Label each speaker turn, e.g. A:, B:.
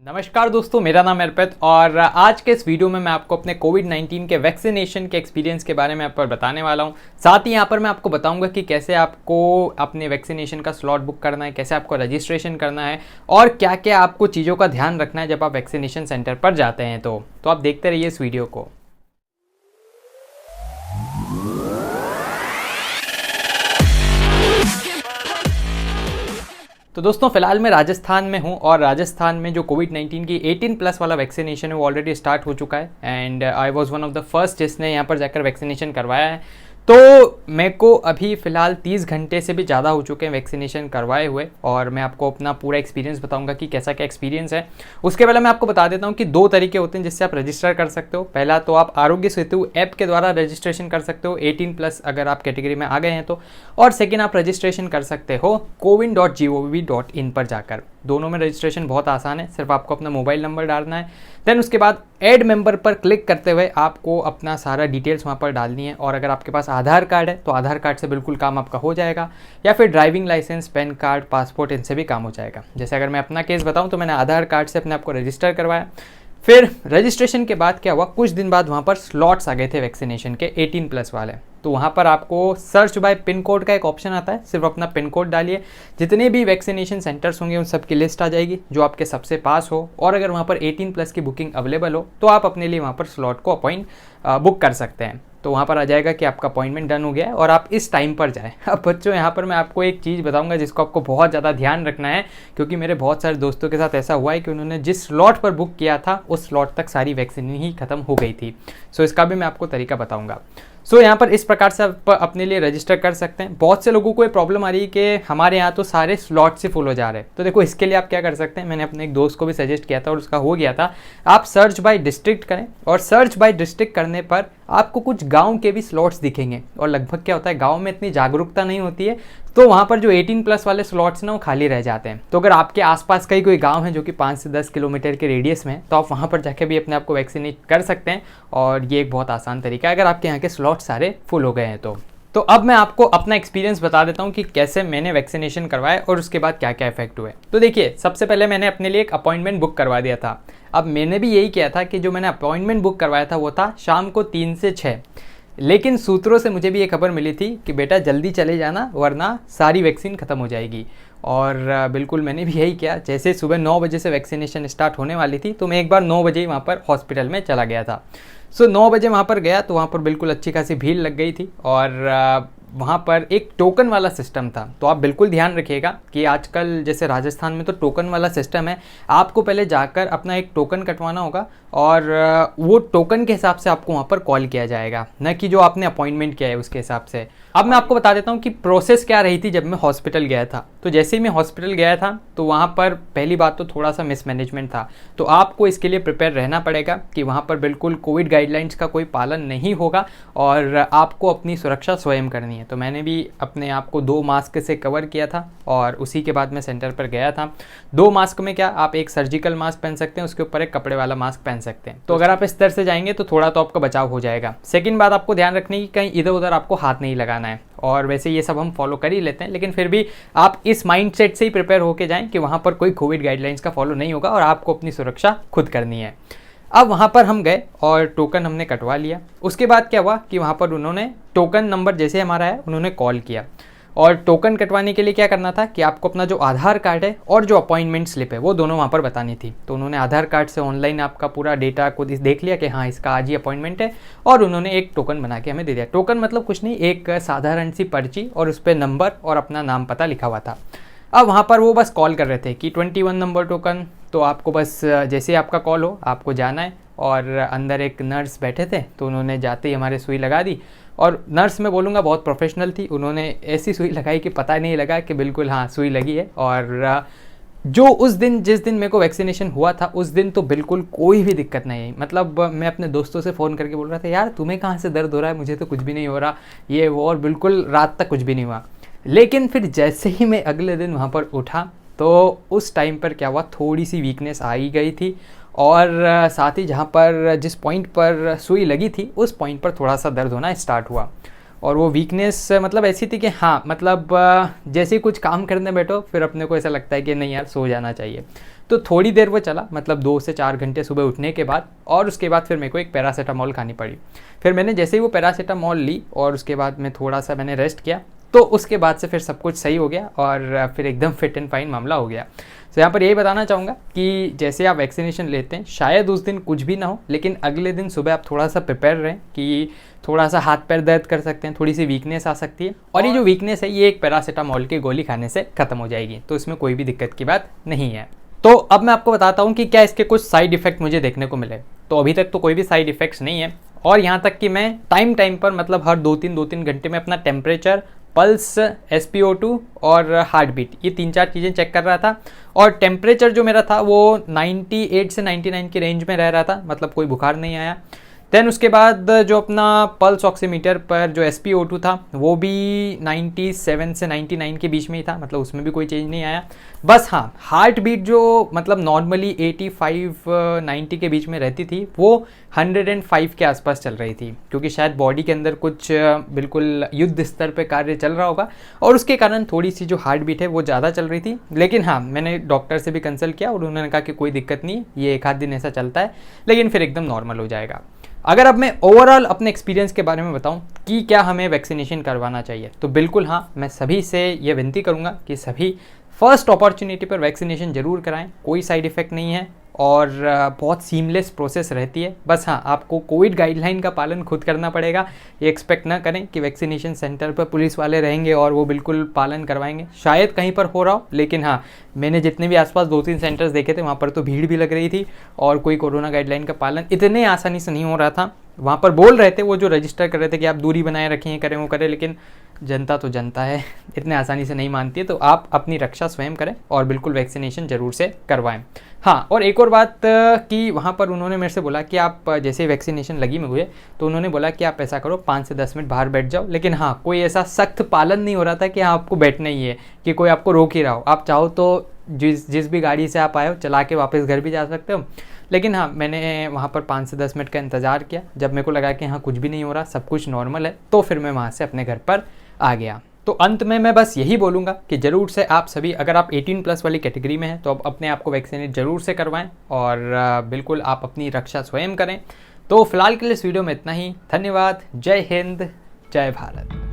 A: नमस्कार दोस्तों, मेरा नाम है अर्पित और आज के इस वीडियो में मैं आपको अपने कोविड-19 के वैक्सीनेशन के एक्सपीरियंस के बारे में आप पर बताने वाला हूं। साथ ही यहां पर मैं आपको बताऊंगा कि कैसे आपको अपने वैक्सीनेशन का स्लॉट बुक करना है, कैसे आपको रजिस्ट्रेशन करना है और क्या क्या आपको चीज़ों का ध्यान रखना है जब आप वैक्सीनेशन सेंटर पर जाते हैं। तो आप देखते रहिए इस वीडियो को। तो दोस्तों फिलहाल मैं राजस्थान में हूँ और राजस्थान में जो कोविड-19 की 18+ वाला वैक्सीनेशन है वो ऑलरेडी स्टार्ट हो चुका है and I was one of the first जिसने यहाँ पर जाकर वैक्सीनेशन करवाया है। तो मेरे को अभी फ़िलहाल 30 घंटे से भी ज़्यादा हो चुके हैं वैक्सीनेशन करवाए हुए और मैं आपको अपना पूरा एक्सपीरियंस बताऊंगा कि कैसा क्या एक्सपीरियंस है। उसके पहले मैं आपको बता देता हूं कि दो तरीके होते हैं जिससे आप रजिस्टर कर सकते हो। पहला तो आप आरोग्य सेतु ऐप के द्वारा रजिस्ट्रेशन कर सकते हो 18+ अगर आप कैटेगरी में आ गए हैं तो, और सेकेंड आप रजिस्ट्रेशन कर सकते हो cowin.gov.in पर जाकर। दोनों में रजिस्ट्रेशन बहुत आसान है, सिर्फ आपको अपना मोबाइल नंबर डालना है। देन उसके बाद ऐड मेंबर पर क्लिक करते हुए आपको अपना सारा डिटेल्स वहाँ पर डालनी है और अगर आपके पास आधार कार्ड है तो आधार कार्ड से बिल्कुल काम आपका हो जाएगा, या फिर driving licence, PAN card, passport, इनसे भी काम हो जाएगा। जैसे अगर मैं अपना केस बताऊँ तो मैंने आधार कार्ड से अपने आप को रजिस्टर करवाया। फिर रजिस्ट्रेशन के बाद क्या हुआ, कुछ दिन बाद वहाँ पर स्लॉट्स आ गए थे वैक्सीनेशन के 18+ वाले। तो वहाँ पर आपको सर्च बाय पिन कोड का एक ऑप्शन आता है, सिर्फ अपना पिन कोड डालिए, जितने भी वैक्सीनेशन सेंटर्स होंगे उन सब की लिस्ट आ जाएगी जो आपके सबसे पास हो, और अगर वहाँ पर 18+ की बुकिंग अवेलेबल हो तो आप अपने लिए वहाँ पर स्लॉट को बुक कर सकते हैं। तो वहाँ पर आ जाएगा कि आपका अपॉइंटमेंट डन हो गया है और आप इस टाइम पर जाएं। अब बच्चों यहाँ पर मैं आपको एक चीज़ बताऊंगा जिसको आपको बहुत ज़्यादा ध्यान रखना है, क्योंकि मेरे बहुत सारे दोस्तों के साथ ऐसा हुआ है कि उन्होंने जिस स्लॉट पर बुक किया था उस स्लॉट तक सारी वैक्सीन ही खत्म हो गई थी। सो इसका भी मैं आपको तरीका बताऊँगा। सो यहाँ पर इस प्रकार से आप अपने लिए रजिस्टर कर सकते हैं। बहुत से लोगों को ये प्रॉब्लम आ रही है कि हमारे यहाँ तो सारे स्लॉट से फुल हो जा रहे हैं। तो देखो इसके लिए आप क्या कर सकते हैं, मैंने अपने एक दोस्त को भी सजेस्ट किया था और उसका हो गया था। आप सर्च बाय डिस्ट्रिक्ट करें और सर्च बाय डिस्ट्रिक्ट करने पर आपको कुछ गांव के भी स्लॉट्स दिखेंगे और लगभग क्या होता है, गांव में इतनी जागरूकता नहीं होती है तो वहाँ पर जो 18+ वाले स्लॉट्स ना वो खाली रह जाते हैं। तो अगर आपके आसपास का ही कोई गांव है जो कि 5 से 10 किलोमीटर के रेडियस में है तो आप वहाँ पर जाके भी अपने आप को वैक्सीनेट कर सकते हैं और ये एक बहुत आसान तरीका है अगर आपके यहाँ के स्लॉट सारे फुल हो गए हैं तो अब मैं आपको अपना एक्सपीरियंस बता देता हूँ कि कैसे मैंने वैक्सीनेशन करवाया और उसके बाद क्या क्या इफेक्ट हुए। तो देखिए, सबसे पहले मैंने अपने लिए एक अपॉइंटमेंट बुक करवा दिया था। अब मैंने भी यही किया था कि जो मैंने अपॉइंटमेंट बुक करवाया था वो था शाम को 3 से 6, लेकिन सूत्रों से मुझे भी ये खबर मिली थी कि बेटा जल्दी चले जाना वरना सारी वैक्सीन ख़त्म हो जाएगी। और बिल्कुल मैंने भी यही किया। जैसे सुबह 9 बजे से वैक्सीनेशन स्टार्ट होने वाली थी तो मैं एक बार 9 बजे ही वहाँ पर हॉस्पिटल में चला गया था। सो 9 बजे वहाँ पर गया तो वहाँ पर बिल्कुल अच्छी खासी भीड़ लग गई थी और वहाँ पर एक टोकन वाला सिस्टम था। तो आप बिल्कुल ध्यान रखिएगा कि आजकल जैसे राजस्थान में तो टोकन वाला सिस्टम है। आपको पहले जाकर अपना एक टोकन कटवाना होगा और वो टोकन के हिसाब से आपको वहाँ पर कॉल किया जाएगा, न कि जो आपने अपॉइंटमेंट किया है उसके हिसाब से। अब मैं आपको बता देता हूँ कि प्रोसेस क्या रही थी जब मैं हॉस्पिटल गया था। तो जैसे ही मैं हॉस्पिटल गया था तो वहाँ पर पहली बात तो थोड़ा सा मिसमैनेजमेंट था। तो आपको इसके लिए प्रिपेयर रहना पड़ेगा कि वहाँ पर बिल्कुल कोविड गाइडलाइंस का कोई पालन नहीं होगा और आपको अपनी सुरक्षा स्वयं करनी है। तो मैंने भी अपने आप को 2 मास्क से कवर किया था और उसी के बाद मैं सेंटर पर गया था। 2 मास्क में क्या, आप एक सर्जिकल मास्क पहन सकते हैं, उसके ऊपर एक कपड़े वाला मास्क पहन सकते हैं। तो अगर आप इस तरह से जाएंगे तो थोड़ा तो आपका बचाव हो जाएगा। सेकंड बात आपको ध्यान रखने की, कहीं इधर उधर आपको हाथ नहीं लगाना है। और वैसे ये सब हम फॉलो कर ही लेते हैं, लेकिन फिर भी आप इस माइंडसेट से ही प्रिपेयर होके जाएं कि वहाँ पर कोई कोविड गाइडलाइंस का फॉलो नहीं होगा और आपको अपनी सुरक्षा खुद करनी है। अब वहाँ पर हम गए और टोकन हमने कटवा लिया। उसके बाद क्या हुआ कि वहाँ पर उन्होंने टोकन नंबर जैसे हमारा है उन्होंने कॉल किया और टोकन कटवाने के लिए क्या करना था कि आपको अपना जो आधार कार्ड है और जो अपॉइंटमेंट स्लिप है वो दोनों वहाँ पर बतानी थी। तो उन्होंने आधार कार्ड से ऑनलाइन आपका पूरा डेटा को देख लिया कि हाँ इसका आज ही अपॉइंटमेंट है और उन्होंने एक टोकन बना के हमें दे दिया। टोकन मतलब कुछ नहीं, एक साधारण सी पर्ची और उस पर नंबर और अपना नाम पता लिखा हुआ था। अब वहाँ पर वो बस कॉल कर रहे थे कि 21 नंबर टोकन। तो आपको बस जैसे आपका कॉल हो आपको जाना है और अंदर एक नर्स बैठे थे तो उन्होंने जाते ही हमारे सुई लगा दी। और नर्स मैं बोलूँगा बहुत प्रोफेशनल थी, उन्होंने ऐसी सुई लगाई कि पता नहीं लगा कि बिल्कुल हाँ सुई लगी है। और जो उस दिन जिस दिन मेरे को वैक्सीनेशन हुआ था उस दिन तो बिल्कुल कोई भी दिक्कत नहीं आई। मतलब मैं अपने दोस्तों से फ़ोन करके बोल रहा था यार तुम्हें कहाँ से दर्द हो रहा है, मुझे तो कुछ भी नहीं हो रहा ये वो, और बिल्कुल रात तक कुछ भी नहीं हुआ। लेकिन फिर जैसे ही मैं अगले दिन वहाँ पर उठा तो उस टाइम पर क्या हुआ, थोड़ी सी वीकनेस आ ही गई थी और साथ ही जहाँ पर जिस पॉइंट पर सुई लगी थी उस पॉइंट पर थोड़ा सा दर्द होना स्टार्ट हुआ। और वो वीकनेस मतलब ऐसी थी कि हाँ मतलब जैसे ही कुछ काम करने बैठो फिर अपने को ऐसा लगता है कि नहीं यार सो जाना चाहिए। तो थोड़ी देर वो चला, मतलब 2 से 4 घंटे सुबह उठने के बाद, और उसके बाद फिर मेरे को एक पैरासीटामॉल खानी पड़ी। फिर मैंने जैसे ही वो पैरासीटामॉल ली और उसके बाद में थोड़ा सा मैंने रेस्ट किया, तो उसके बाद से फिर सब कुछ सही हो गया और फिर एकदम फिट एंड फाइन मामला हो गया। तो यहाँ पर यही बताना चाहूँगा कि जैसे आप वैक्सीनेशन लेते हैं, शायद उस दिन कुछ भी ना हो, लेकिन अगले दिन सुबह आप थोड़ा सा प्रिपेयर रहें कि थोड़ा सा हाथ पैर दर्द कर सकते हैं, थोड़ी सी वीकनेस आ सकती है, और ये जो वीकनेस है ये एक पैरासीटामॉल की गोली खाने से खत्म हो जाएगी, तो इसमें कोई भी दिक्कत की बात नहीं है। तो अब मैं आपको बताता हूँ कि क्या इसके कुछ साइड इफेक्ट मुझे देखने को मिले। तो अभी तक तो कोई भी साइड इफेक्ट्स नहीं है, और यहाँ तक कि मैं टाइम पर, मतलब हर 2-3 घंटे में अपना टेम्परेचर, पल्स, SpO2 और हार्ट बीट, ये 3-4 चीज़ें चेक कर रहा था। और टेम्परेचर जो मेरा था वो 98 से 99 की रेंज में रह रहा था, मतलब कोई बुखार नहीं आया। देन उसके बाद जो अपना पल्स ऑक्सीमीटर पर जो SpO2 था वो भी 97 से 99 के बीच में ही था, मतलब उसमें भी कोई चेंज नहीं आया। बस हाँ, हार्ट बीट जो मतलब नॉर्मली 85-90 के बीच में रहती थी, वो 105 के आसपास चल रही थी, क्योंकि शायद बॉडी के अंदर कुछ बिल्कुल युद्ध स्तर पे कार्य चल रहा होगा, और उसके कारण थोड़ी सी जो हार्ट बीट है वो ज़्यादा चल रही थी। लेकिन हाँ, मैंने डॉक्टर से भी कंसल्ट किया और उन्होंने कहा कि कोई दिक्कत नहीं है, ये 1 आध दिन ऐसा चलता है, लेकिन फिर एकदम नॉर्मल हो जाएगा। अगर अब मैं ओवरऑल अपने एक्सपीरियंस के बारे में बताऊं कि क्या हमें वैक्सीनेशन करवाना चाहिए, तो बिल्कुल हाँ, मैं सभी से ये विनती करूंगा कि सभी फर्स्ट अपॉर्चुनिटी पर वैक्सीनेशन जरूर कराएं। कोई साइड इफ़ेक्ट नहीं है और बहुत सीमलेस प्रोसेस रहती है। बस हाँ, आपको कोविड गाइडलाइन का पालन खुद करना पड़ेगा। ये एक्सपेक्ट ना करें कि वैक्सीनेशन सेंटर पर पुलिस वाले रहेंगे और वो बिल्कुल पालन करवाएंगे। शायद कहीं पर हो रहा हो, लेकिन हाँ, मैंने जितने भी आसपास 2-3 सेंटर्स देखे थे, वहाँ पर तो भीड़ भी लग रही थी और कोई कोरोना गाइडलाइन का पालन इतने आसानी से नहीं हो रहा था। वहाँ पर बोल रहे थे वो जो रजिस्टर कर रहे थे कि आप दूरी बनाए रखें, करें वो करें, लेकिन जनता तो जनता है, इतने आसानी से नहीं मानती है। तो आप अपनी रक्षा स्वयं करें और बिल्कुल वैक्सीनेशन ज़रूर से करवाएं। हाँ, और एक और बात कि वहाँ पर उन्होंने मेरे से बोला कि आप जैसे वैक्सीनेशन लगी में हुए, तो उन्होंने बोला कि आप ऐसा करो 5 से 10 मिनट बाहर बैठ जाओ। लेकिन हाँ, कोई ऐसा सख्त पालन नहीं हो रहा था कि हाँ आपको बैठना ही है, कि कोई आपको रोक ही रहा हो। आप चाहो तो जिस भी गाड़ी से आप आए हो चला के वापस घर भी जा सकते हो। लेकिन हाँ, मैंने वहाँ पर 5 से 10 मिनट का इंतज़ार किया। जब मेरे को लगा कि हाँ कुछ भी नहीं हो रहा, सब कुछ नॉर्मल है, तो फिर मैं वहाँ से अपने घर पर आ गया। तो अंत में मैं बस यही बोलूँगा कि ज़रूर से आप सभी, अगर आप 18+ वाली कैटेगरी में हैं, तो आप अपने आप को वैक्सीनेट ज़रूर से करवाएं और बिल्कुल आप अपनी रक्षा स्वयं करें। तो फिलहाल के लिए इस वीडियो में इतना ही। धन्यवाद। जय हिंद, जय भारत।